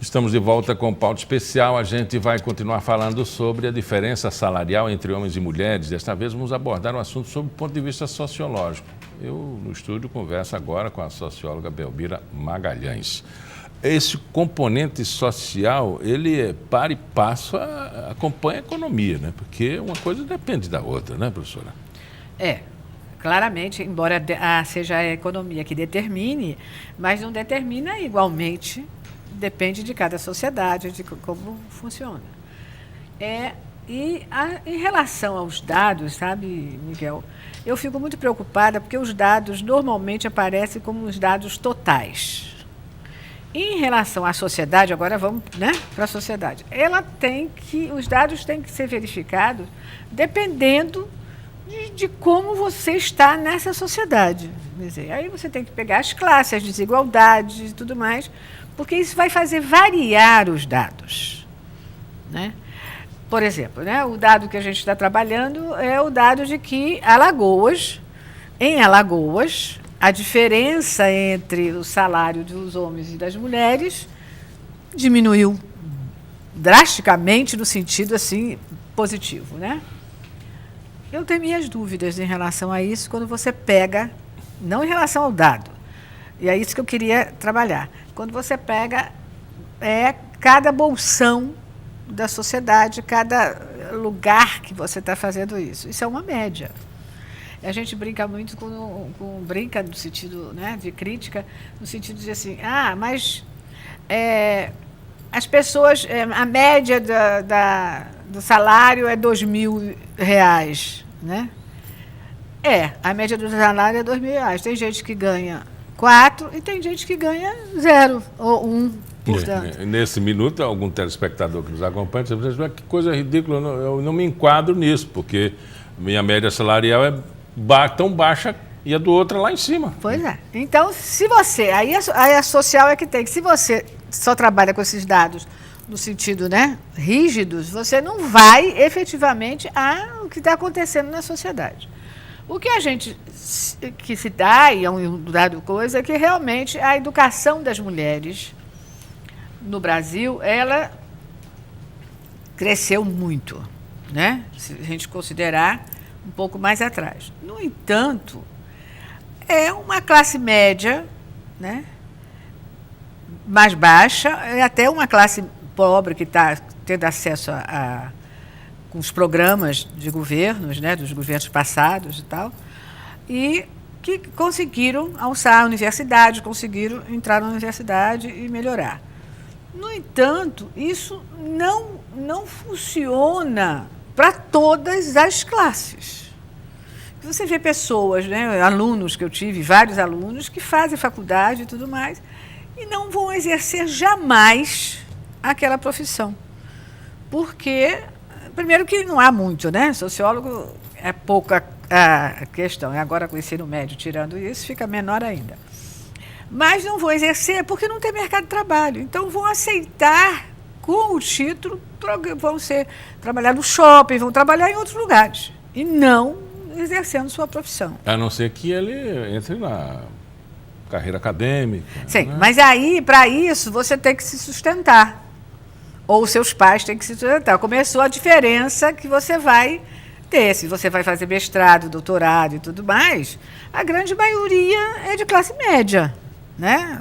Estamos de volta com o Pauta Especial. A gente vai continuar falando sobre a diferença salarial entre homens e mulheres. Desta vez vamos abordar um assunto sob o ponto de vista sociológico. Eu, no estúdio, converso agora com a socióloga Belmira Magalhães. Esse componente social, ele é par e passo, acompanha a economia, né? Porque uma coisa depende da outra, né, professora? Claramente, embora seja a economia que determine, mas não determina igualmente. Depende de cada sociedade, de como funciona. Em relação aos dados, sabe, Miguel, eu fico muito preocupada porque os dados normalmente aparecem como os dados totais. Em relação à sociedade, agora vamos, né, para a sociedade, os dados têm que ser verificados dependendo de como você está nessa sociedade. Quer dizer, aí você tem que pegar as classes, as desigualdades e tudo mais, porque isso vai fazer variar os dados, né? Por exemplo, né, o dado que a gente está trabalhando é o dado de que em Alagoas, a diferença entre o salário dos homens e das mulheres diminuiu drasticamente no sentido assim positivo, né? Eu tenho minhas dúvidas em relação a isso quando você pega, não em relação ao dado, e é isso que eu queria trabalhar. Quando você pega cada bolsão da sociedade, cada lugar que você está fazendo isso. Isso é uma média. A gente brinca muito brinca no sentido, né, de crítica, no sentido de assim, mas as pessoas, a média do salário é R$2.000, né? A média do salário é R$2.000. Tem gente que ganha 4 e tem gente que ganha 0 ou 1, portanto. Nesse minuto, algum telespectador que nos acompanha, você diz, que coisa ridícula, eu não me enquadro nisso, porque minha média salarial é tão baixa e a do outro é lá em cima. Pois é. Então, se você... Aí a social é que tem. Se você só trabalha com esses dados no sentido, né, rígidos, você não vai efetivamente o que está acontecendo na sociedade. O que a gente que se dá, e é um dado coisa, é que realmente a educação das mulheres no Brasil, ela cresceu muito, né? Se a gente considerar um pouco mais atrás. No entanto, é uma classe média, né, mais baixa, e até uma classe pobre que está tendo acesso com os programas de governos, né, dos governos passados e tal, e que conseguiram alçar a universidade, conseguiram entrar na universidade e melhorar. No entanto, isso não funciona para todas as classes. Você vê pessoas, né, alunos que eu tive, vários alunos, que fazem faculdade e tudo mais, e não vão exercer jamais aquela profissão. Porque... Primeiro que não há muito, né? Sociólogo é pouca a questão. E agora com o ensino médio, tirando isso, fica menor ainda. Mas não vão exercer porque não tem mercado de trabalho. Então vão aceitar com o título, vão trabalhar no shopping, vão trabalhar em outros lugares. E não exercendo sua profissão. A não ser que ele entre na carreira acadêmica. Sim, né? Mas aí, para isso, você tem que se sustentar. Ou seus pais têm que se sustentar. Começou a diferença que você vai ter. Se você vai fazer mestrado, doutorado e tudo mais, a grande maioria é de classe média, né?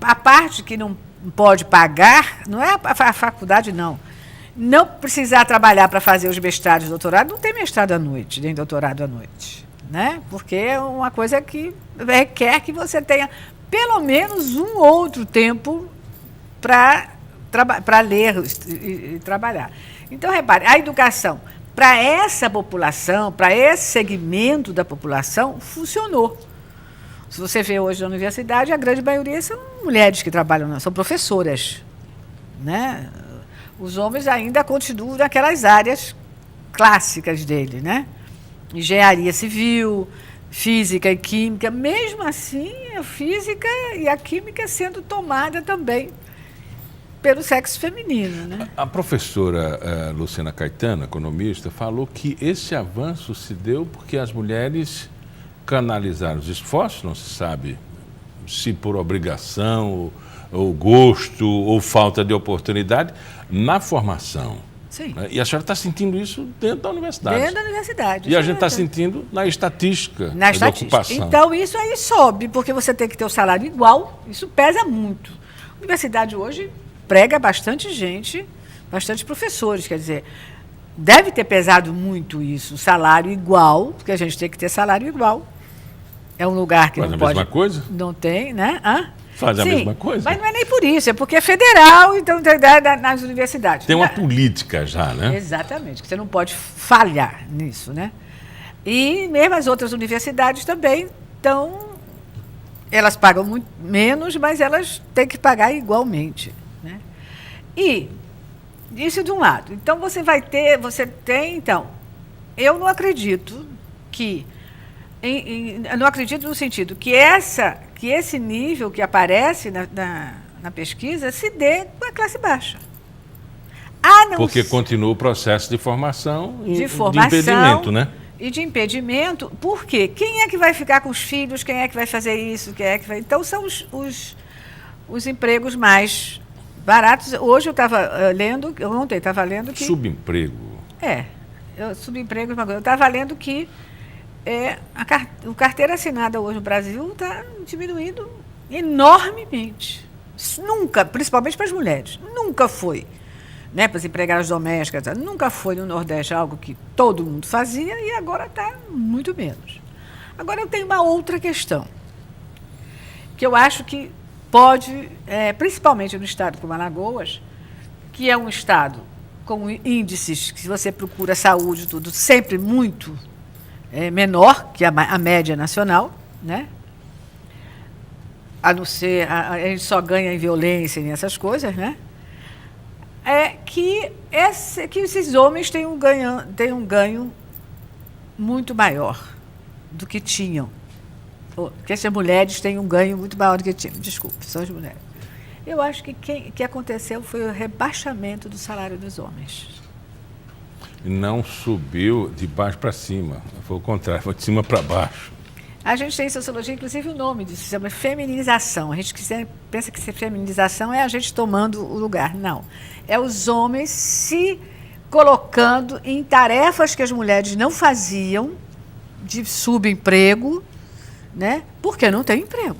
A parte que não pode pagar, não é a faculdade, não. Não precisar trabalhar para fazer os mestrados e doutorados, não tem mestrado à noite, nem doutorado à noite, né? Porque é uma coisa que requer que você tenha pelo menos um outro tempo para ler e trabalhar. Então, repare, a educação, para essa população, para esse segmento da população, funcionou. Se você vê hoje na universidade, a grande maioria são mulheres que trabalham, são professoras, né? Os homens ainda continuam naquelas áreas clássicas dele, né? Engenharia civil, física e química. Mesmo assim, a física e a química sendo tomada também pelo sexo feminino, né? A professora Luciana Caetano, economista, falou que esse avanço se deu porque as mulheres canalizar os esforços, não se sabe se por obrigação, ou gosto, ou falta de oportunidade, na formação. Sim. E a senhora está sentindo isso dentro da universidade. Dentro da universidade. E a gente está sentindo na estatística da ocupação. Então, isso aí sobe, porque você tem que ter o salário igual, isso pesa muito. A universidade hoje prega bastante gente, bastante professores, quer dizer, deve ter pesado muito isso, salário igual, porque a gente tem que ter salário igual. É um lugar que Faz não a pode... mesma coisa? Não tem, né? Faz a Sim, mesma coisa? Mas não é nem por isso, é porque é federal, então tem ideia nas universidades. Tem uma política já, né? Exatamente, que você não pode falhar nisso, né? E mesmo as outras universidades também elas pagam muito menos, mas elas têm que pagar igualmente, né? E isso de um lado. Então eu não acredito que eu não acredito no sentido que esse nível que aparece na pesquisa se dê com a classe baixa. Porque continua o processo de formação e de formação, impedimento, né? E de impedimento, por quê? Quem é que vai ficar com os filhos? Quem é que vai fazer isso? Quem é que vai... Então, são os empregos mais baratos. Hoje eu estava lendo, ontem estava lendo que... Subemprego. Subemprego, eu estava lendo que a carteira assinada hoje no Brasil está diminuindo enormemente. Nunca, principalmente para as mulheres, nunca foi, né, para as empregadas domésticas, nunca foi no Nordeste algo que todo mundo fazia e agora está muito menos. Agora eu tenho uma outra questão, que eu acho que pode, principalmente no estado como Alagoas, que é um estado com índices, que se você procura saúde, tudo, sempre muito menor que a média nacional, né? A não ser, a gente só ganha em violência e nessas coisas, né? Que esses homens têm um ganho muito maior do que tinham. Que essas mulheres têm um ganho muito maior do que tinham. Desculpe, são as mulheres. Eu acho que o que aconteceu foi o rebaixamento do salário dos homens. Não subiu de baixo para cima, foi o contrário, foi de cima para baixo. A gente tem em sociologia, inclusive, o nome disso, se chama feminização. A gente pensa que feminização é a gente tomando o lugar. Não. É os homens se colocando em tarefas que as mulheres não faziam, de subemprego, né? Porque não tem emprego.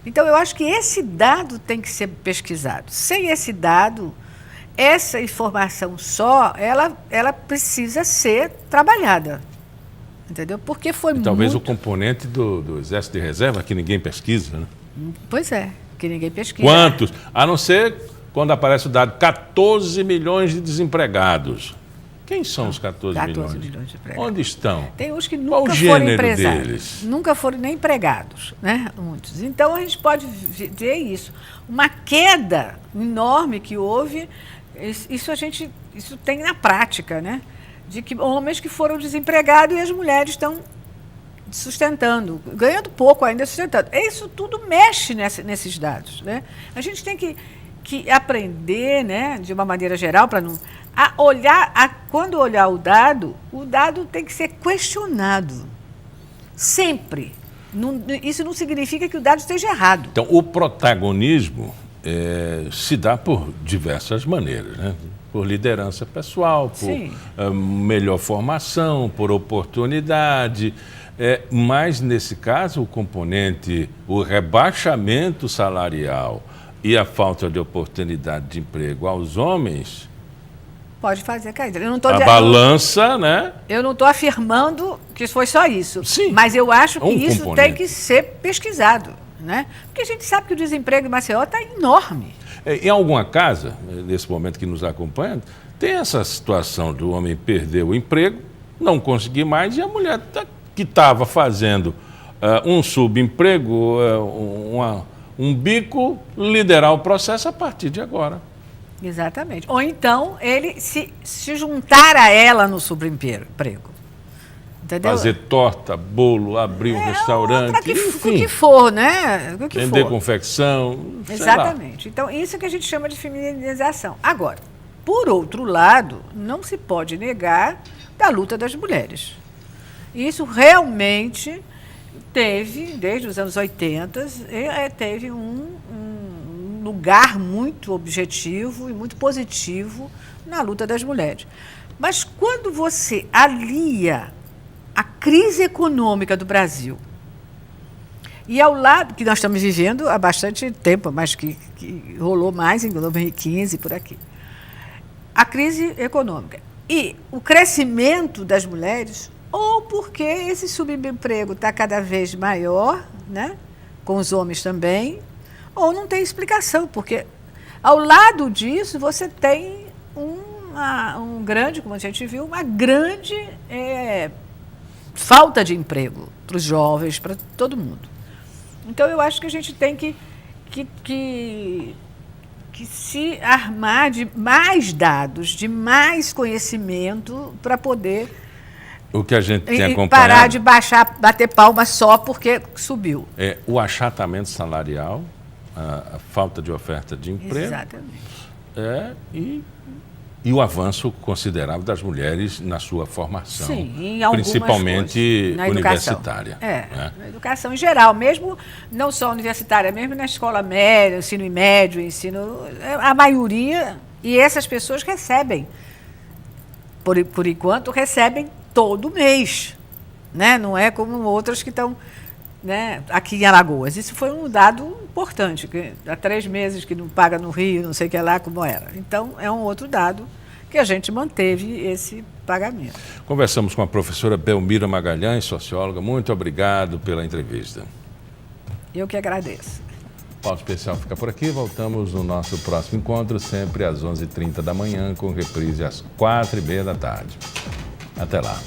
Então, eu acho que esse dado tem que ser pesquisado. Sem esse dado, essa informação só, ela precisa ser trabalhada. Entendeu? Porque foi muito... Talvez o componente do Exército de Reserva, que ninguém pesquisa, né? Pois é, que ninguém pesquisa. Quantos? A não ser quando aparece o dado 14 milhões de desempregados. Quem são os 14 milhões? 14 milhões de empregados. Onde estão? Tem uns que Qual nunca o foram gênero empresários. deles? Nunca foram nem empregados, né? Muitos. Então, a gente pode ver isso. Uma queda enorme que houve, isso tem na prática, né? De que homens que foram desempregados e as mulheres estão sustentando, ganhando pouco ainda, sustentando. Isso tudo mexe nesses dados, né? A gente tem que aprender, né, de uma maneira geral, para não... quando olhar o dado tem que ser questionado. Sempre. Isso não significa que o dado esteja errado. Então, o protagonismo se dá por diversas maneiras, né? Por liderança pessoal, por melhor formação, por oportunidade. Mas, nesse caso, o rebaixamento salarial e a falta de oportunidade de emprego aos homens... Pode fazer cair. Balança, né? Eu não estou afirmando que foi só isso. Sim, mas eu acho que isso componente. Tem que ser pesquisado, né? Porque a gente sabe que o desemprego em Maceió está enorme. Em alguma casa, nesse momento que nos acompanha, tem essa situação do homem perder o emprego, não conseguir mais, e a mulher que estava fazendo um subemprego, um bico, liderar o processo a partir de agora. Exatamente. Ou então ele se juntar a ela no subemprego. Entendeu? Fazer torta, bolo, abrir um restaurante, o que for, né? O que vender for. confecção. Exatamente. Então, isso que a gente chama de feminização. Agora, por outro lado, não se pode negar da luta das mulheres. E isso realmente teve, desde os anos 80, teve um lugar muito objetivo e muito positivo na luta das mulheres. Mas quando você alia a crise econômica do Brasil, e ao lado, que nós estamos vivendo há bastante tempo, mas que rolou mais em 2015, por aqui, a crise econômica e o crescimento das mulheres, ou porque esse subemprego está cada vez maior, né, com os homens também, ou não tem explicação, porque ao lado disso você tem um grande, como a gente viu, uma grande falta de emprego para os jovens, para todo mundo. Então eu acho que a gente tem que se armar de mais dados, de mais conhecimento para poder o que a gente tem acompanhado, parar de bater palma só porque subiu. É o achatamento salarial, a falta de oferta de emprego. Exatamente. E o avanço considerável das mulheres na sua formação, sim, em algumas principalmente coisas, universitária. Né? Na educação em geral, mesmo não só universitária, mesmo na escola média, ensino médio, a maioria, e essas pessoas recebem, por enquanto, recebem todo mês, né? Não é como outras que estão, né, aqui em Alagoas. Isso foi um dado importante, que há 3 meses que não paga no Rio, não sei o que lá, como era. Então, é um outro dado que a gente manteve esse pagamento. Conversamos com a professora Belmira Magalhães, socióloga. Muito obrigado pela entrevista. Eu que agradeço. O Pauta Especial fica por aqui. Voltamos no nosso próximo encontro, sempre às 11h30 da manhã, com reprise às 4h30 da tarde. Até lá.